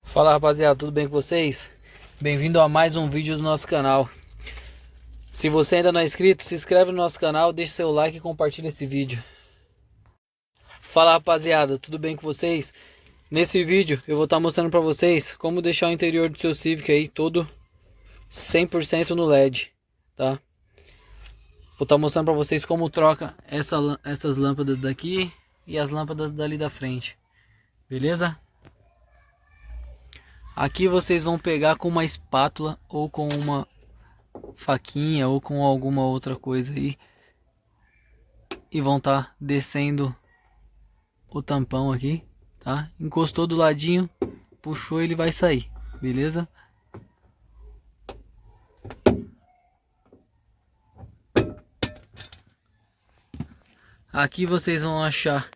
Fala rapaziada, tudo bem com vocês? Bem-vindo a mais um vídeo do nosso canal. Se você ainda não é inscrito, se inscreve no nosso canal, deixa seu like e compartilha esse vídeo. Fala rapaziada, tudo bem com vocês? Nesse vídeo eu vou estar mostrando para vocês como deixar o interior do seu Civic aí todo 100% no LED, tá? Vou estar mostrando para vocês como troca essas lâmpadas daqui e as lâmpadas dali da frente, beleza? Aqui vocês vão pegar com uma espátula ou com uma faquinha ou com alguma outra coisa aí e vão estar descendo o tampão aqui, tá? Encostou do ladinho, puxou, ele vai sair, beleza? Aqui vocês vão achar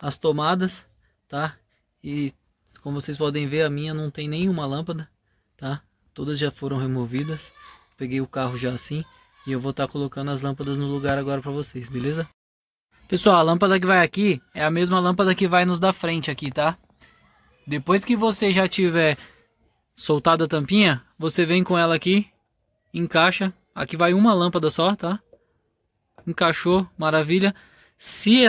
as tomadas, tá? E como vocês podem ver, a minha não tem nenhuma lâmpada, tá? Todas já foram removidas. Peguei o carro já assim e eu vou estar colocando as lâmpadas no lugar agora para vocês, beleza? Pessoal, a lâmpada que vai aqui é a mesma lâmpada que vai nos da frente aqui, tá? Depois que você já tiver soltado a tampinha, você vem com ela aqui, encaixa. Aqui vai uma lâmpada só, tá? Encaixou, maravilha. Se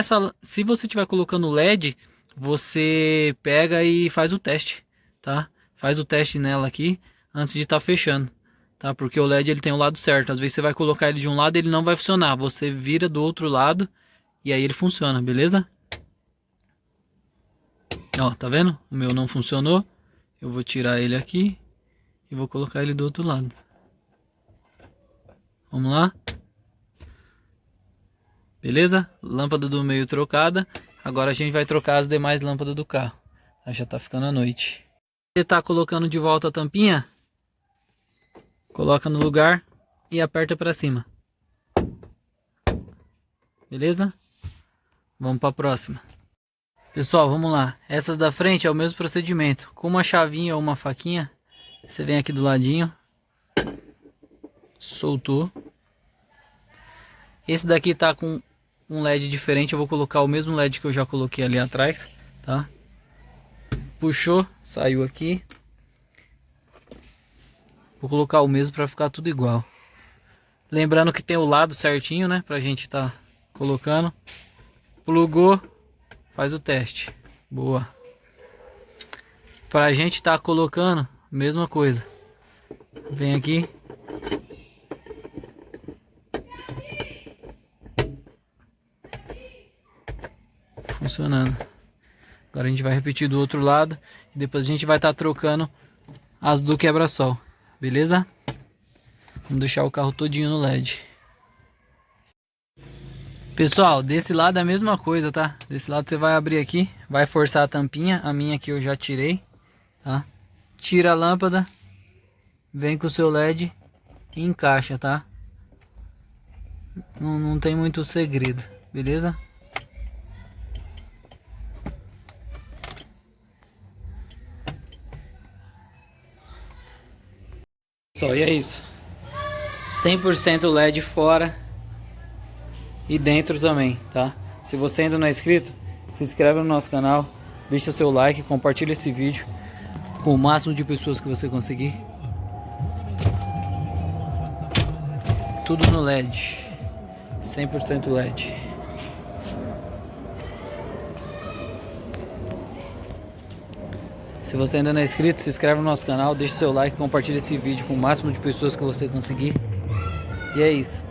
você estiver colocando LED, você pega e faz o teste, tá? Faz o teste nela aqui antes de estar fechando, tá? Porque o LED ele tem o lado certo. Às vezes você vai colocar ele de um lado e ele não vai funcionar. Você vira do outro lado e aí ele funciona, beleza? Ó, tá vendo? O meu não funcionou. Eu vou tirar ele aqui e vou colocar ele do outro lado. Vamos lá? Beleza? Lâmpada do meio trocada. Agora a gente vai trocar as demais lâmpadas do carro. Já tá ficando a noite. Você tá colocando de volta a tampinha, coloca no lugar e aperta para cima. Beleza? Vamos para a próxima. Pessoal, vamos lá. Essas da frente é o mesmo procedimento. Com uma chavinha ou uma faquinha, você vem aqui do ladinho, soltou. Esse daqui tá com um LED diferente, eu vou colocar o mesmo LED que eu já coloquei ali atrás, tá? Puxou, saiu aqui. Vou colocar o mesmo para ficar tudo igual. Lembrando que tem o lado certinho, né? Pra gente tá colocando. Plugou, faz o teste. Boa. Pra gente tá colocando, mesma coisa. Vem aqui. Funcionando. Agora a gente vai repetir do outro lado e depois a gente vai estar trocando as do quebra-sol, beleza? Vamos deixar o carro todinho no LED. Pessoal, desse lado é a mesma coisa, tá? Desse lado você vai abrir aqui, vai forçar a tampinha, a minha aqui eu já tirei, tá? Tira a lâmpada, vem com o seu LED e encaixa, tá? Não tem muito segredo, beleza? Só, e é isso. 100% LED fora e dentro também, tá? Se você ainda não é inscrito, se inscreve no nosso canal, deixa seu like, compartilha esse vídeo com o máximo de pessoas que você conseguir. Tudo no LED, 100% LED. Se você ainda não é inscrito, se inscreve no nosso canal, deixa seu like, compartilha esse vídeo com o máximo de pessoas que você conseguir. E é isso.